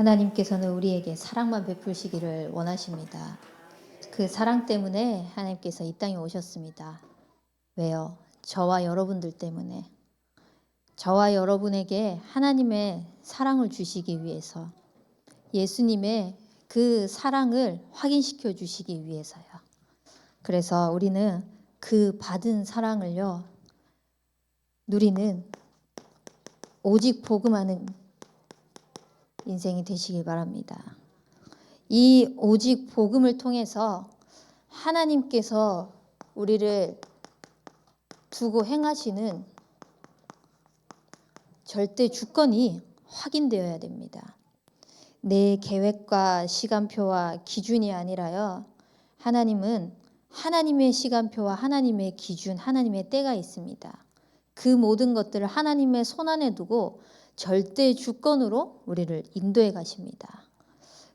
하나님께서는 우리에게 사랑만 베푸시기를 원하십니다. 그 사랑 때문에 하나님께서 이 땅에 오셨습니다. 왜요? 저와 여러분들 때문에. 저와 여러분에게 하나님의 사랑을 주시기 위해서, 예수님의 그 사랑을 확인시켜 주시기 위해서요. 그래서 우리는 그 받은 사랑을요, 누리는 오직 복음하는 인생이 되시길 바랍니다. 이 오직 복음을 통해서 하나님께서 우리를 두고 행하시는 절대 주권이 확인되어야 됩니다. 내 계획과 시간표와 기준이 아니라요, 하나님은 하나님의 시간표와 하나님의 기준, 하나님의 때가 있습니다. 그 모든 것들을 하나님의 손안에 두고 절대 주권으로 우리를 인도해 가십니다.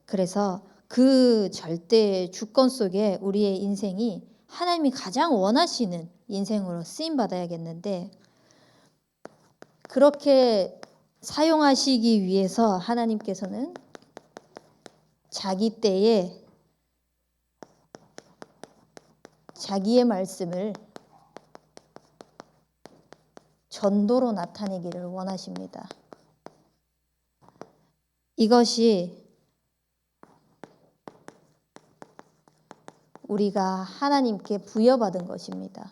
그래서 그 절대 주권 속에 우리의 인생이 하나님이 가장 원하시는 인생으로 쓰임받아야겠는데, 그렇게 사용하시기 위해서 하나님께서는 자기 때에 자기의 말씀을 전도로 나타내기를 원하십니다. 이것이 우리가 하나님께 부여받은 것입니다.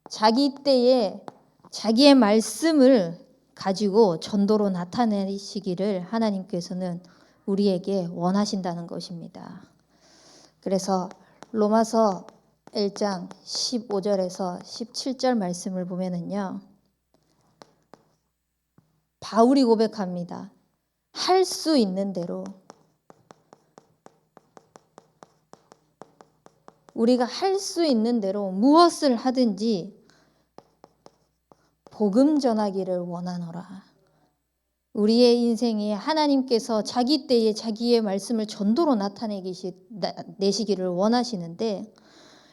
자기 때에 자기의 말씀을 가지고 전도로 나타내시기를 하나님께서는 우리에게 원하신다는 것입니다. 그래서 로마서 1장 15절에서 17절 말씀을 보면은요, 바울이 고백합니다. 할 수 있는 대로, 우리가 할 수 있는 대로 무엇을 하든지 복음 전하기를 원하노라. 우리의 인생에 하나님께서 자기 때에 자기의 말씀을 전도로 나타내시기를 원하시는데,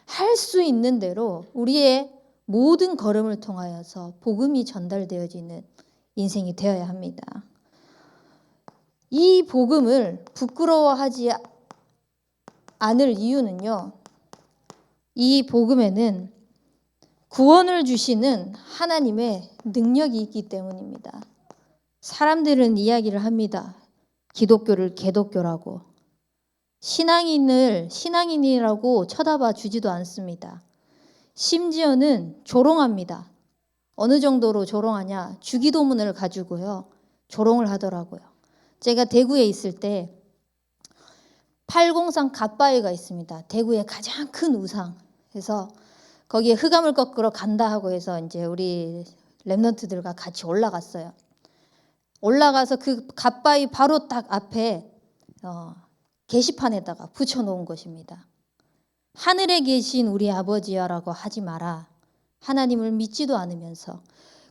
할 수 있는 대로 우리의 모든 걸음을 통하여서 복음이 전달되어지는 인생이 되어야 합니다. 이 복음을 부끄러워하지 않을 이유는요, 이 복음에는 구원을 주시는 하나님의 능력이 있기 때문입니다. 사람들은 이야기를 합니다. 기독교를 개독교라고. 신앙인이라고 쳐다봐 주지도 않습니다. 심지어는 조롱합니다. 어느 정도로 조롱하냐? 주기도문을 가지고요, 조롱을 하더라고요. 제가 대구에 있을 때 803 갓바위가 있습니다. 대구의 가장 큰 우상. 그래서 거기에 흑암을 꺾으러 간다 하고 해서 이제 우리 랩런트들과 같이 올라갔어요. 올라가서 그 갓바위 바로 딱 앞에 게시판에다가 붙여놓은 것입니다. 하늘에 계신 우리 아버지야라고 하지 마라. 하나님을 믿지도 않으면서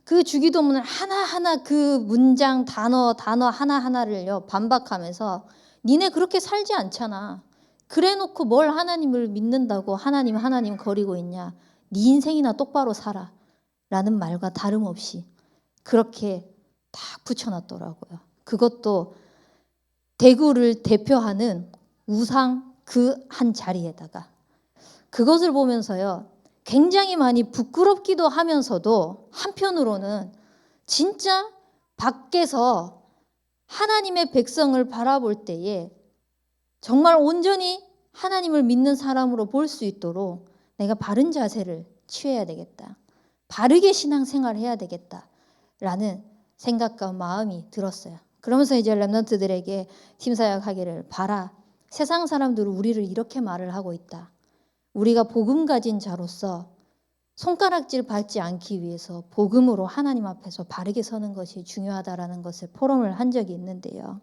그 주기도문을 하나하나 그 문장 단어 하나하나를요 반박하면서, 니네 그렇게 살지 않잖아. 그래놓고 뭘 하나님을 믿는다고 하나님 거리고 있냐. 네 인생이나 똑바로 살아. 라는 말과 다름없이 그렇게 딱 붙여놨더라고요. 그것도 대구를 대표하는 우상 그 한 자리에다가. 그것을 보면서요, 굉장히 많이 부끄럽기도 하면서도 한편으로는 진짜 밖에서 하나님의 백성을 바라볼 때에 정말 온전히 하나님을 믿는 사람으로 볼 수 있도록 내가 바른 자세를 취해야 되겠다. 바르게 신앙생활을 해야 되겠다라는 생각과 마음이 들었어요. 그러면서 이제 랩런트들에게 팀사역하기를, 봐라. 세상 사람들은 우리를 이렇게 말을 하고 있다. 우리가 복음 가진 자로서 손가락질 받지 않기 위해서 복음으로 하나님 앞에서 바르게 서는 것이 중요하다라는 것을 포럼을 한 적이 있는데요.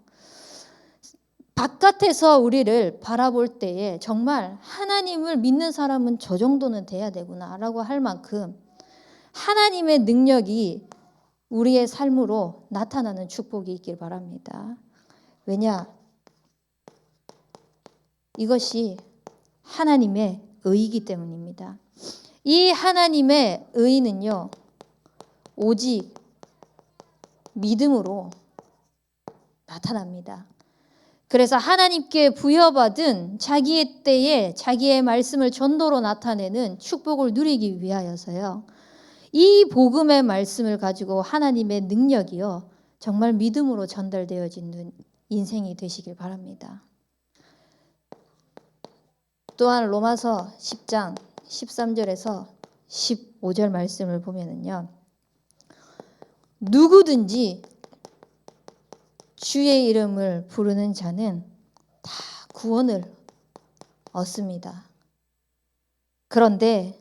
바깥에서 우리를 바라볼 때에 정말 하나님을 믿는 사람은 저 정도는 돼야 되구나라고 할 만큼 하나님의 능력이 우리의 삶으로 나타나는 축복이 있길 바랍니다. 왜냐? 이것이 하나님의 의이기 때문입니다. 이 하나님의 의는요, 오직 믿음으로 나타납니다. 그래서 하나님께 부여받은 자기의 때에 자기의 말씀을 전도로 나타내는 축복을 누리기 위하여서요. 이 복음의 말씀을 가지고 하나님의 능력이요. 정말 믿음으로 전달되어지는 인생이 되시길 바랍니다. 또한 로마서 10장 13절에서 15절 말씀을 보면은요. 누구든지 주의 이름을 부르는 자는 다 구원을 얻습니다. 그런데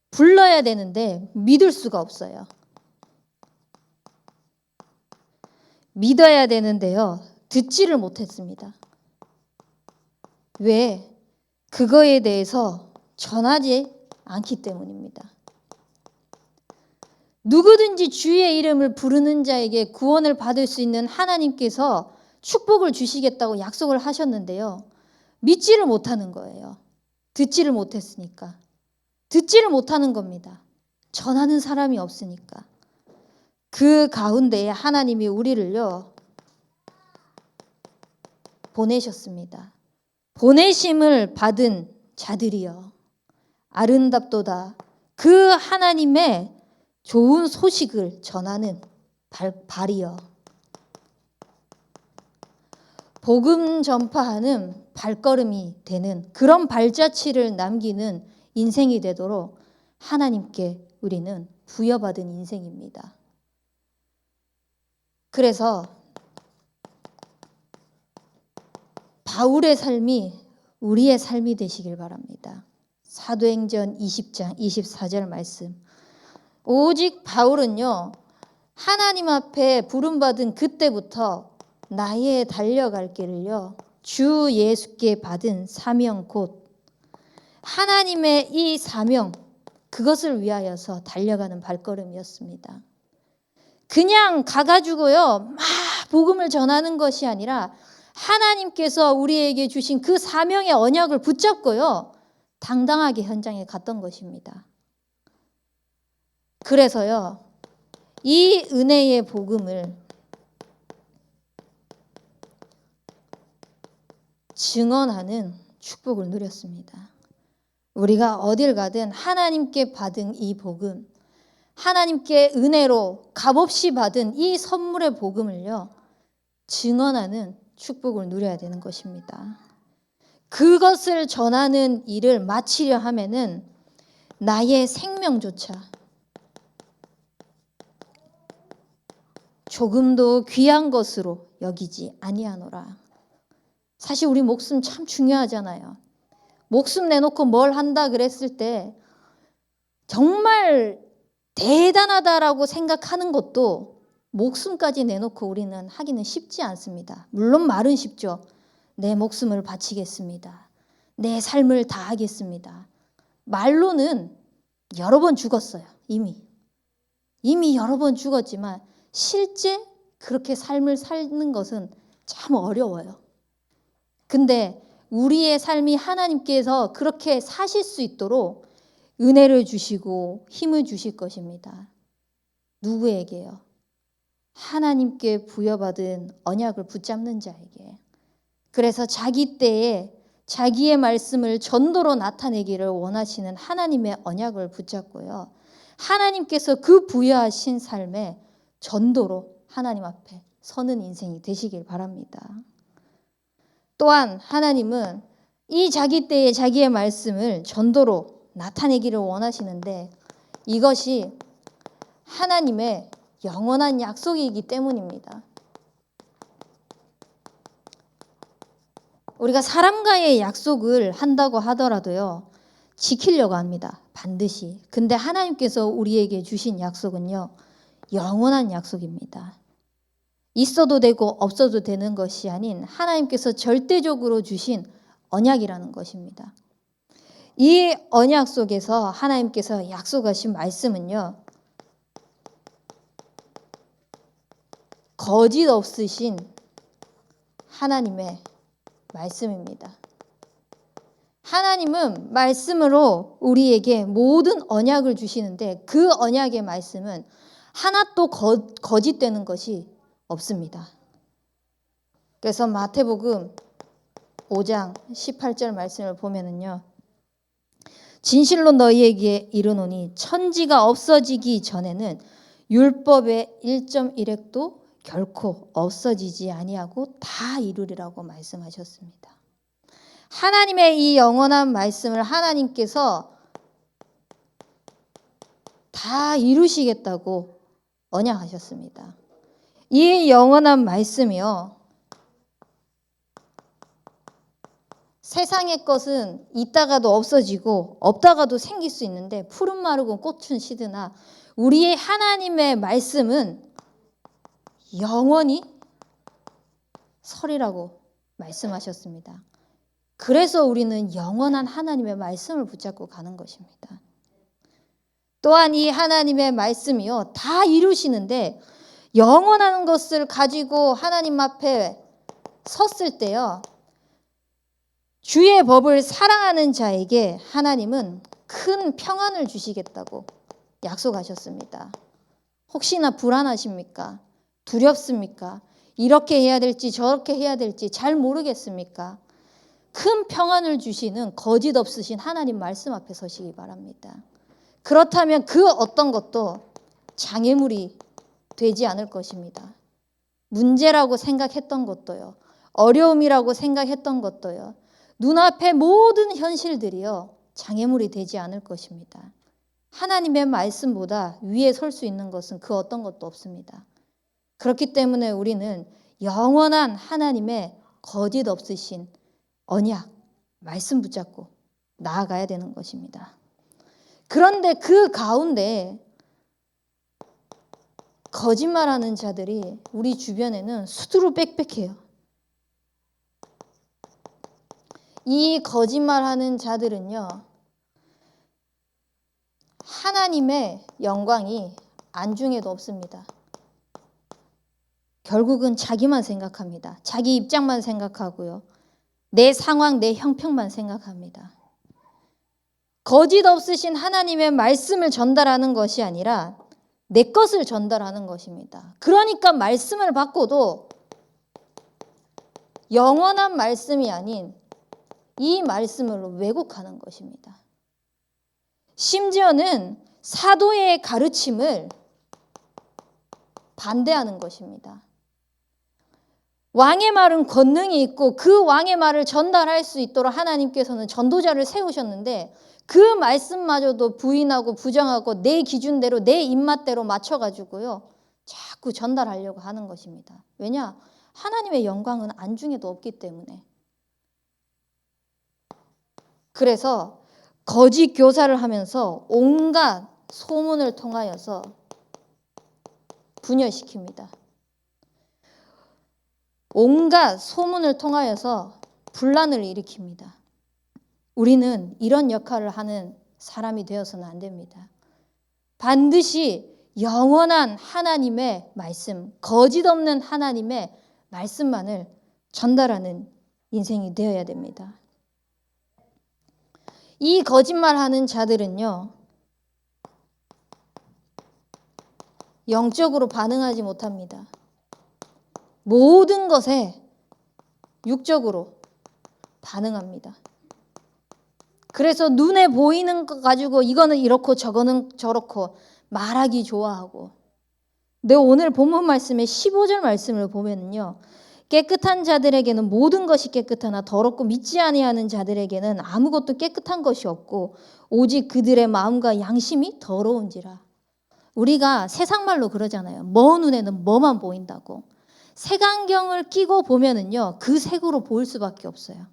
불러야 되는데 믿을 수가 없어요. 믿어야 되는데요. 듣지를 못했습니다. 왜? 그거에 대해서 전하지 않기 때문입니다. 누구든지 주의 이름을 부르는 자에게 구원을 받을 수 있는 하나님께서 축복을 주시겠다고 약속을 하셨는데요. 믿지를 못하는 거예요. 듣지를 못했으니까. 듣지를 못하는 겁니다. 전하는 사람이 없으니까. 그 가운데에 하나님이 우리를요. 보내셨습니다. 보내심을 받은 자들이요. 아름답도다. 그 하나님의 좋은 소식을 전하는 발이요. 복음 전파하는 발걸음이 되는 그런 발자취를 남기는 인생이 되도록 하나님께 우리는 부여받은 인생입니다. 그래서 바울의 삶이 우리의 삶이 되시길 바랍니다. 사도행전 20장 24절 말씀. 오직 바울은요. 하나님 앞에 부름받은 그때부터 나의 달려갈 길을요. 주 예수께 받은 사명 곧 하나님의 이 사명 그것을 위하여서 달려가는 발걸음이었습니다. 그냥 가가지고요. 막 복음을 전하는 것이 아니라 하나님께서 우리에게 주신 그 사명의 언약을 붙잡고요. 당당하게 현장에 갔던 것입니다. 그래서요. 이 은혜의 복음을 증언하는 축복을 누렸습니다. 우리가 어딜 가든 하나님께 받은 이 복음, 하나님께 은혜로 값없이 받은 이 선물의 복음을요. 증언하는 축복을 누려야 되는 것입니다. 그것을 전하는 일을 마치려 하면은 나의 생명조차 조금도 귀한 것으로 여기지 아니하노라. 사실 우리 목숨 참 중요하잖아요. 목숨 내놓고 뭘 한다 그랬을 때 정말 대단하다라고 생각하는 것도 목숨까지 내놓고 우리는 하기는 쉽지 않습니다. 물론 말은 쉽죠. 내 목숨을 바치겠습니다. 내 삶을 다하겠습니다. 말로는 여러 번 죽었어요. 이미 여러 번 죽었지만 실제 그렇게 삶을 사는 것은 참 어려워요. 근데 우리의 삶이 하나님께서 그렇게 사실 수 있도록 은혜를 주시고 힘을 주실 것입니다. 누구에게요? 하나님께 부여받은 언약을 붙잡는 자에게. 그래서 자기 때에 자기의 말씀을 전도로 나타내기를 원하시는 하나님의 언약을 붙잡고요. 하나님께서 그 부여하신 삶에 전도로 하나님 앞에 서는 인생이 되시길 바랍니다. 또한 하나님은 이 자기 때에 자기의 말씀을 전도로 나타내기를 원하시는데 이것이 하나님의 영원한 약속이기 때문입니다. 우리가 사람과의 약속을 한다고 하더라도요. 지키려고 합니다. 반드시. 근데 하나님께서 우리에게 주신 약속은요. 영원한 약속입니다. 있어도 되고 없어도 되는 것이 아닌 하나님께서 절대적으로 주신 언약이라는 것입니다. 이 언약 속에서 하나님께서 약속하신 말씀은요. 거짓 없으신 하나님의 말씀입니다. 하나님은 말씀으로 우리에게 모든 언약을 주시는데 그 언약의 말씀은 하나 또 거짓되는 것이 없습니다. 그래서 마태복음 5장 18절 말씀을 보면은요. 진실로 너희에게 이르노니 천지가 없어지기 전에는 율법의 1.1획도 결코 없어지지 아니하고 다 이루리라고 말씀하셨습니다. 하나님의 이 영원한 말씀을 하나님께서 다 이루시겠다고 언약하셨습니다. 이 영원한 말씀이요. 세상의 것은 있다가도 없어지고 없다가도 생길 수 있는데 푸른 마르고 꽃은 시드나 우리의 하나님의 말씀은 영원히 설이라고 말씀하셨습니다. 그래서 우리는 영원한 하나님의 말씀을 붙잡고 가는 것입니다. 또한 이 하나님의 말씀이요 다 이루시는데 영원한 것을 가지고 하나님 앞에 섰을 때요 주의 법을 사랑하는 자에게 하나님은 큰 평안을 주시겠다고 약속하셨습니다. 혹시나 불안하십니까? 두렵습니까? 이렇게 해야 될지 저렇게 해야 될지 잘 모르겠습니까? 큰 평안을 주시는 거짓 없으신 하나님 말씀 앞에 서시기 바랍니다. 그렇다면 그 어떤 것도 장애물이 되지 않을 것입니다. 문제라고 생각했던 것도요. 어려움이라고 생각했던 것도요. 눈앞의 모든 현실들이요. 장애물이 되지 않을 것입니다. 하나님의 말씀보다 위에 설 수 있는 것은 그 어떤 것도 없습니다. 그렇기 때문에 우리는 영원한 하나님의 거짓 없으신 언약, 말씀 붙잡고 나아가야 되는 것입니다. 그런데 그 가운데 거짓말하는 자들이 우리 주변에는 수두룩빽빽해요. 이 거짓말하는 자들은요. 하나님의 영광이 안중에도 없습니다. 결국은 자기만 생각합니다. 자기 입장만 생각하고요. 내 상황, 내 형편만 생각합니다. 거짓 없으신 하나님의 말씀을 전달하는 것이 아니라 내 것을 전달하는 것입니다. 그러니까 말씀을 받고도 영원한 말씀이 아닌 이 말씀을 왜곡하는 것입니다. 심지어는 사도의 가르침을 반대하는 것입니다. 왕의 말은 권능이 있고 그 왕의 말을 전달할 수 있도록 하나님께서는 전도자를 세우셨는데 그 말씀마저도 부인하고 부정하고 내 기준대로 내 입맛대로 맞춰가지고요. 자꾸 전달하려고 하는 것입니다. 왜냐? 하나님의 영광은 안중에도 없기 때문에. 그래서 거짓 교사를 하면서 온갖 소문을 통하여서 분열시킵니다. 온갖 소문을 통하여서 분란을 일으킵니다. 우리는 이런 역할을 하는 사람이 되어서는 안 됩니다. 반드시 영원한 하나님의 말씀, 거짓 없는 하나님의 말씀만을 전달하는 인생이 되어야 됩니다. 이 거짓말하는 자들은요, 영적으로 반응하지 못합니다. 모든 것에 육적으로 반응합니다. 그래서 눈에 보이는 것 가지고 이거는 이렇고 저거는 저렇고 말하기 좋아하고. 근데 오늘 본문 말씀의 15절 말씀을 보면요. 깨끗한 자들에게는 모든 것이 깨끗하나 더럽고 믿지 아니하는 자들에게는 아무것도 깨끗한 것이 없고 오직 그들의 마음과 양심이 더러운지라. 우리가 세상 말로 그러잖아요. 뭐 눈에는 뭐만 보인다고. 색안경을 끼고 보면은요. 그 색으로 보일 수밖에 없어요.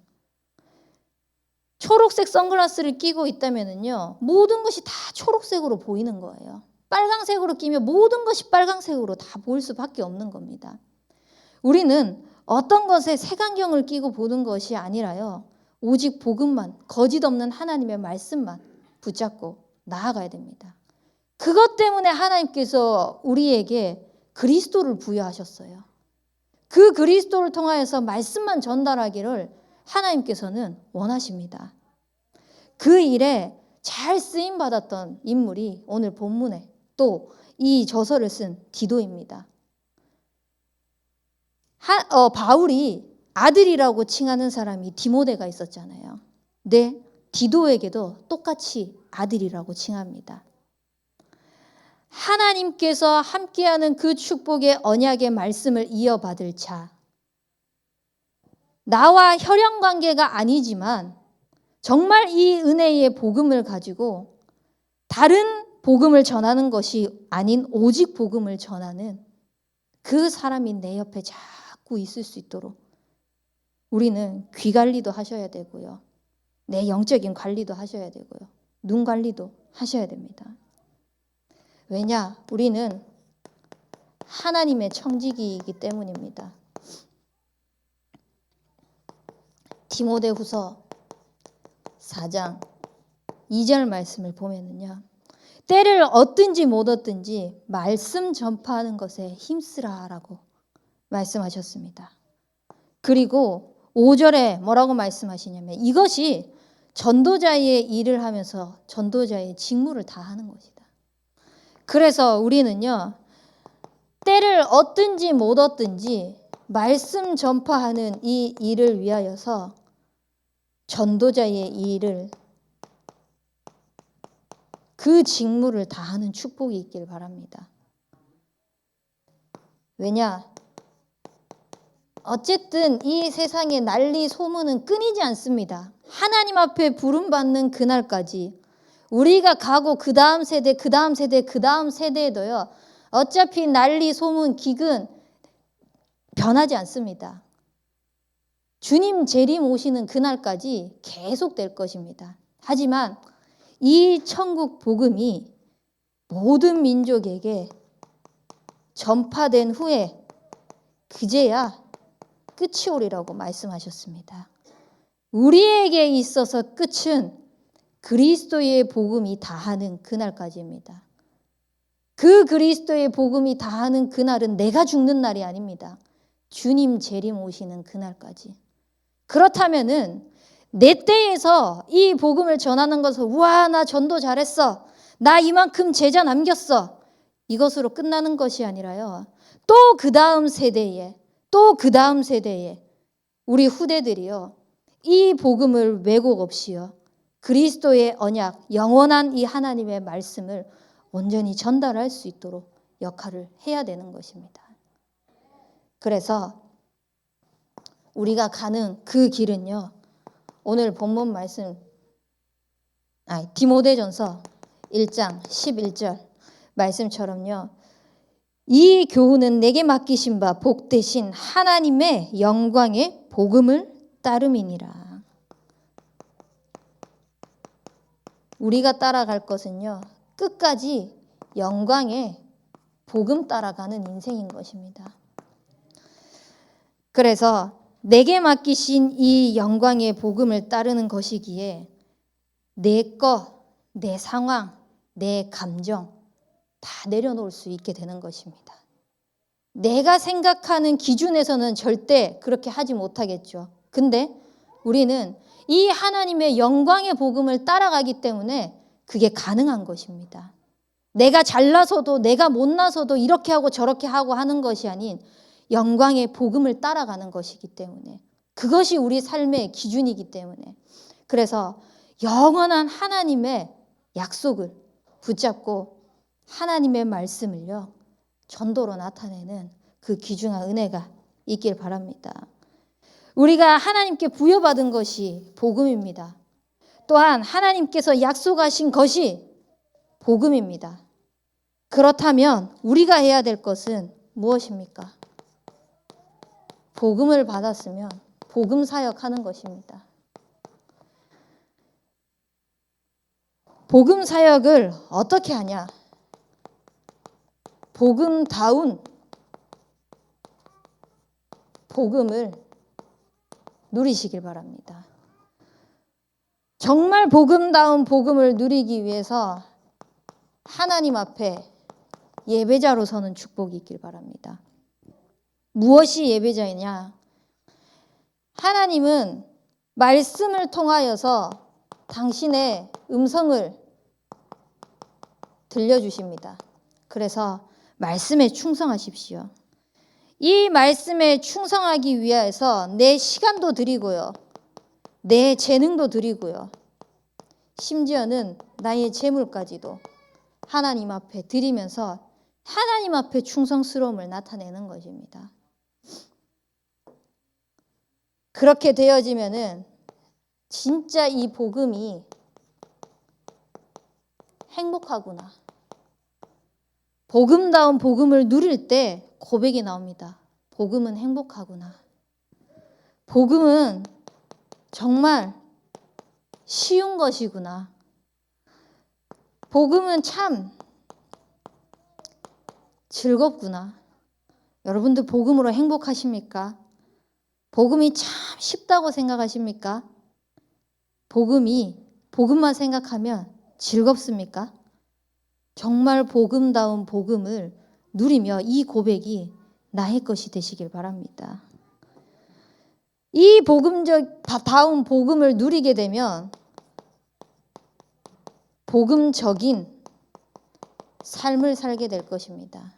초록색 선글라스를 끼고 있다면은요. 모든 것이 다 초록색으로 보이는 거예요. 빨강색으로 끼면 모든 것이 빨강색으로 다 보일 수밖에 없는 겁니다. 우리는 어떤 것에 색안경을 끼고 보는 것이 아니라요. 오직 복음만, 거짓 없는 하나님의 말씀만 붙잡고 나아가야 됩니다. 그것 때문에 하나님께서 우리에게 그리스도를 부여하셨어요. 그 그리스도를 통하여서 말씀만 전달하기를 하나님께서는 원하십니다. 그 일에 잘 쓰임받았던 인물이 오늘 본문에 또 이 저서를 쓴 디도입니다. 바울이 아들이라고 칭하는 사람이 디모데가 있었잖아요. 네, 디도에게도 똑같이 아들이라고 칭합니다. 하나님께서 함께하는 그 축복의 언약의 말씀을 이어받을 자, 나와 혈연 관계가 아니지만 정말 이 은혜의 복음을 가지고 다른 복음을 전하는 것이 아닌 오직 복음을 전하는 그 사람이 내 옆에 자꾸 있을 수 있도록 우리는 귀 관리도 하셔야 되고요. 내 영적인 관리도 하셔야 되고요. 눈 관리도 하셔야 됩니다. 왜냐? 우리는 하나님의 청지기이기 때문입니다. 디모데후서 4장 2절 말씀을 보면은요. 때를 얻든지 못 얻든지 말씀 전파하는 것에 힘쓰라라고 말씀하셨습니다. 그리고 5절에 뭐라고 말씀하시냐면 이것이 전도자의 일을 하면서 전도자의 직무를 다하는 것이다. 그래서 우리는요. 때를 얻든지 못 얻든지 말씀 전파하는 이 일을 위하여서 전도자의 일을 그 직무를 다하는 축복이 있길 바랍니다. 왜냐? 어쨌든 이 세상의 난리 소문은 끊이지 않습니다. 하나님 앞에 부름받는 그날까지 우리가 가고 그 다음 세대, 그 다음 세대, 그 다음 세대에도요. 어차피 난리 소문, 기근 변하지 않습니다. 주님 재림 오시는 그날까지 계속될 것입니다. 하지만 이 천국 복음이 모든 민족에게 전파된 후에 그제야 끝이 오리라고 말씀하셨습니다. 우리에게 있어서 끝은 그리스도의 복음이 다하는 그날까지입니다. 그 그리스도의 복음이 다하는 그날은 내가 죽는 날이 아닙니다. 주님 재림 오시는 그날까지. 그렇다면은 내 때에서 이 복음을 전하는 것을 우와 나 전도 잘했어. 나 이만큼 제자 남겼어. 이것으로 끝나는 것이 아니라요. 또 그 다음 세대에 또 그 다음 세대에 우리 후대들이요. 이 복음을 왜곡 없이요. 그리스도의 언약, 영원한 이 하나님의 말씀을 온전히 전달할 수 있도록 역할을 해야 되는 것입니다. 그래서 우리가 가는 그 길은요. 오늘 본문 말씀 디모데전서 1장 11절 말씀처럼요. 이 교훈은 내게 맡기신 바 복되신 하나님의 영광의 복음을 따름이니라. 우리가 따라갈 것은요. 끝까지 영광의 복음 따라가는 인생인 것입니다. 그래서 내게 맡기신 이 영광의 복음을 따르는 것이기에 내 것, 내 상황, 내 감정 다 내려놓을 수 있게 되는 것입니다. 내가 생각하는 기준에서는 절대 그렇게 하지 못하겠죠. 근데 우리는 이 하나님의 영광의 복음을 따라가기 때문에 그게 가능한 것입니다. 내가 잘나서도 내가 못나서도 이렇게 하고 저렇게 하고 하는 것이 아닌 영광의 복음을 따라가는 것이기 때문에 그것이 우리 삶의 기준이기 때문에 그래서 영원한 하나님의 약속을 붙잡고 하나님의 말씀을요 전도로 나타내는 그 귀중한 은혜가 있길 바랍니다. 우리가 하나님께 부여받은 것이 복음입니다. 또한 하나님께서 약속하신 것이 복음입니다. 그렇다면 우리가 해야 될 것은 무엇입니까? 복음을 받았으면 복음 사역하는 것입니다. 복음 사역을 어떻게 하냐? 복음다운 복음을 누리시길 바랍니다. 정말 복음다운 복음을 누리기 위해서 하나님 앞에 예배자로 서는 축복이 있길 바랍니다. 무엇이 예배자이냐? 하나님은 말씀을 통하여서 당신의 음성을 들려주십니다. 그래서 말씀에 충성하십시오. 이 말씀에 충성하기 위해서 내 시간도 드리고요. 내 재능도 드리고요. 심지어는 나의 재물까지도 하나님 앞에 드리면서 하나님 앞에 충성스러움을 나타내는 것입니다. 그렇게 되어지면은 진짜 이 복음이 행복하구나. 복음다운 복음을 누릴 때 고백이 나옵니다. 복음은 행복하구나. 복음은 정말 쉬운 것이구나. 복음은 참 즐겁구나. 여러분들 복음으로 행복하십니까? 복음이 참 쉽다고 생각하십니까? 복음만 생각하면 즐겁습니까? 정말 복음다운 복음을 누리며 이 고백이 나의 것이 되시길 바랍니다. 이 복음다운 복음을 누리게 되면 복음적인 삶을 살게 될 것입니다.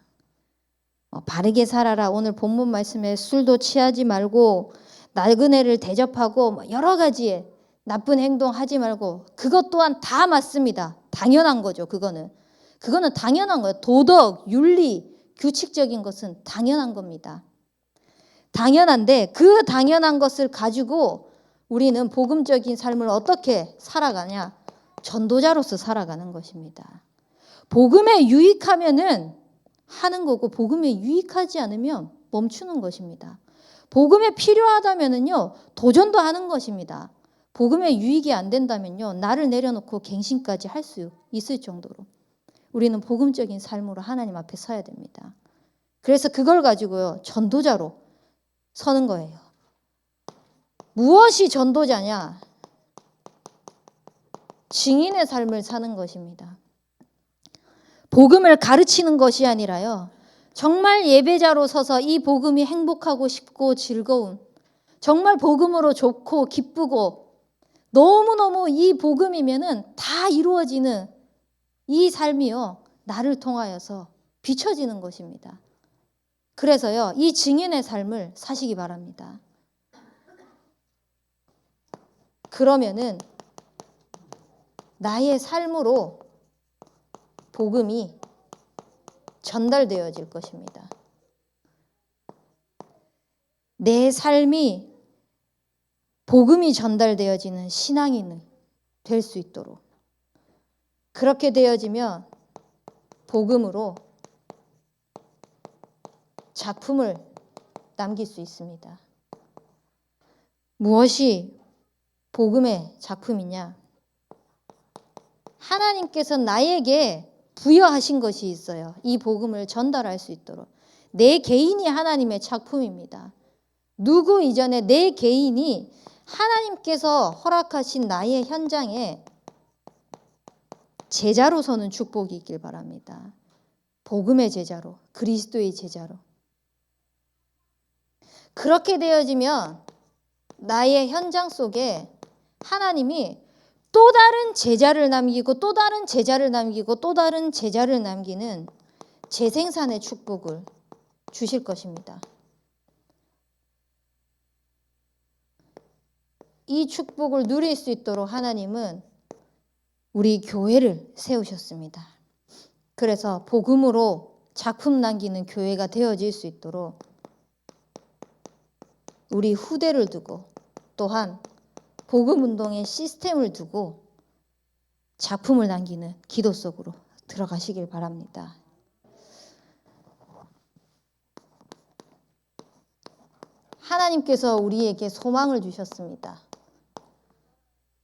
바르게 살아라. 오늘 본문 말씀에 술도 취하지 말고 나그네를 대접하고 여러 가지의 나쁜 행동 하지 말고, 그것 또한 다 맞습니다. 당연한 거죠. 그거는 당연한 거예요. 도덕, 윤리, 규칙적인 것은 당연한 겁니다. 당연한데 그 당연한 것을 가지고 우리는 복음적인 삶을 어떻게 살아가냐? 전도자로서 살아가는 것입니다. 복음에 유익하면은 하는 거고, 복음에 유익하지 않으면 멈추는 것입니다. 복음에 필요하다면은요, 도전도 하는 것입니다. 복음에 유익이 안 된다면요, 나를 내려놓고 갱신까지 할 수 있을 정도로 우리는 복음적인 삶으로 하나님 앞에 서야 됩니다. 그래서 그걸 가지고요, 전도자로 서는 거예요. 무엇이 전도자냐? 증인의 삶을 사는 것입니다. 복음을 가르치는 것이 아니라요, 정말 예배자로 서서 이 복음이 행복하고 싶고 즐거운, 정말 복음으로 좋고 기쁘고 너무너무 이 복음이면은 다 이루어지는 이 삶이요, 나를 통하여서 비춰지는 것입니다. 그래서요, 이 증인의 삶을 사시기 바랍니다. 그러면은 나의 삶으로 복음이 전달되어질 것입니다. 내 삶이 복음이 전달되어지는 신앙인이 될 수 있도록, 그렇게 되어지면 복음으로 작품을 남길 수 있습니다. 무엇이 복음의 작품이냐? 하나님께서 나에게 부여하신 것이 있어요. 이 복음을 전달할 수 있도록. 내 개인이 하나님의 작품입니다. 누구 이전에 내 개인이 하나님께서 허락하신 나의 현장에 제자로 서는 축복이 있길 바랍니다. 복음의 제자로, 그리스도의 제자로. 그렇게 되어지면 나의 현장 속에 하나님이 또 다른 제자를 남기고 또 다른 제자를 남기고 또 다른 제자를 남기는 재생산의 축복을 주실 것입니다. 이 축복을 누릴 수 있도록 하나님은 우리 교회를 세우셨습니다. 그래서 복음으로 작품 남기는 교회가 되어질 수 있도록 우리 후대를 두고, 또한 복음운동의 시스템을 두고 작품을 남기는 기도 속으로 들어가시길 바랍니다. 하나님께서 우리에게 소망을 주셨습니다.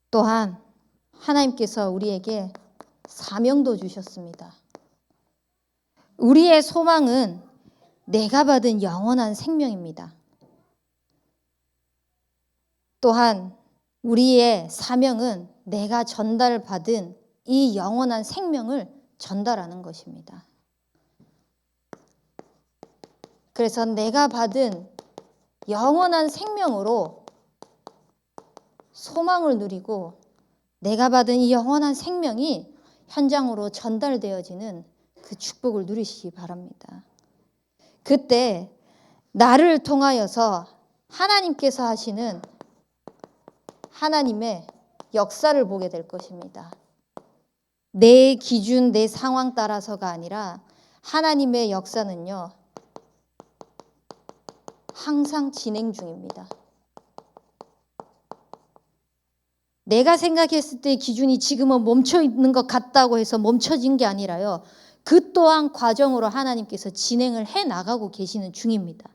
또한 하나님께서 우리에게 사명도 주셨습니다. 우리의 소망은 내가 받은 영원한 생명입니다. 또한 우리의 사명은 내가 전달받은 이 영원한 생명을 전달하는 것입니다. 그래서 내가 받은 영원한 생명으로 소망을 누리고, 내가 받은 이 영원한 생명이 현장으로 전달되어지는 그 축복을 누리시기 바랍니다. 그때 나를 통하여서 하나님께서 하시는 하나님의 역사를 보게 될 것입니다. 내 기준, 내 상황 따라서가 아니라 하나님의 역사는요, 항상 진행 중입니다. 내가 생각했을 때 기준이 지금은 멈춰 있는 것 같다고 해서 멈춰진 게 아니라요, 그 또한 과정으로 하나님께서 진행을 해 나가고 계시는 중입니다.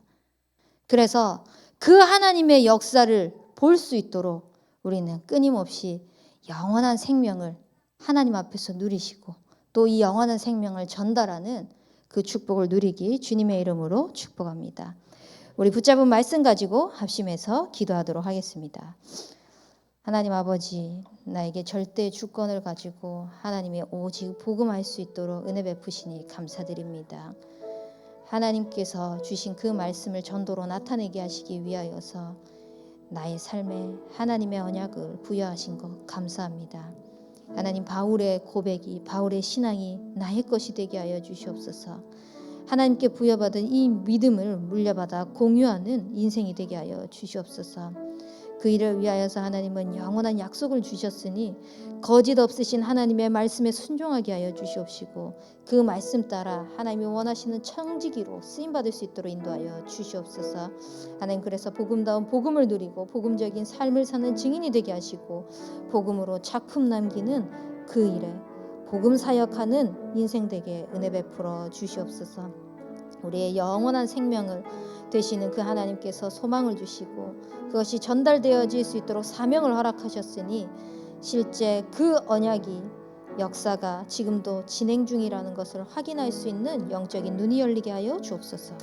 그래서 그 하나님의 역사를 볼 수 있도록 우리는 끊임없이 영원한 생명을 하나님 앞에서 누리시고 또 이 영원한 생명을 전달하는 그 축복을 누리기 주님의 이름으로 축복합니다. 우리 붙잡은 말씀 가지고 합심해서 기도하도록 하겠습니다. 하나님 아버지, 나에게 절대 주권을 가지고 하나님의 오직 복음할 수 있도록 은혜 베푸시니 감사드립니다. 하나님께서 주신 그 말씀을 전도로 나타내게 하시기 위하여서 나의 삶에 하나님의 언약을 부여하신 것 감사합니다. 하나님, 바울의 고백이, 바울의 신앙이 나의 것이 되게 하여 주시옵소서. 하나님께 부여받은 이 믿음을 물려받아 공유하는 인생이 되게 하여 주시옵소서. 그 일을 위하여서 하나님은 영원한 약속을 주셨으니 거짓 없으신 하나님의 말씀에 순종하게 하여 주시옵시고 그 말씀 따라 하나님이 원하시는 청지기로 쓰임받을 수 있도록 인도하여 주시옵소서. 하나님, 그래서 복음다운 복음을 누리고 복음적인 삶을 사는 증인이 되게 하시고 복음으로 작품 남기는 그 일에 복음 사역하는 인생 되게 은혜 베풀어 주시옵소서. 우리의 영원한 생명을 되시는 그 하나님께서 소망을 주시고 그것이 전달되어질 수 있도록 사명을 허락하셨으니 실제 그 언약이 역사가 지금도 진행 중이라는 것을 확인할 수 있는 영적인 눈이 열리게 하여 주옵소서.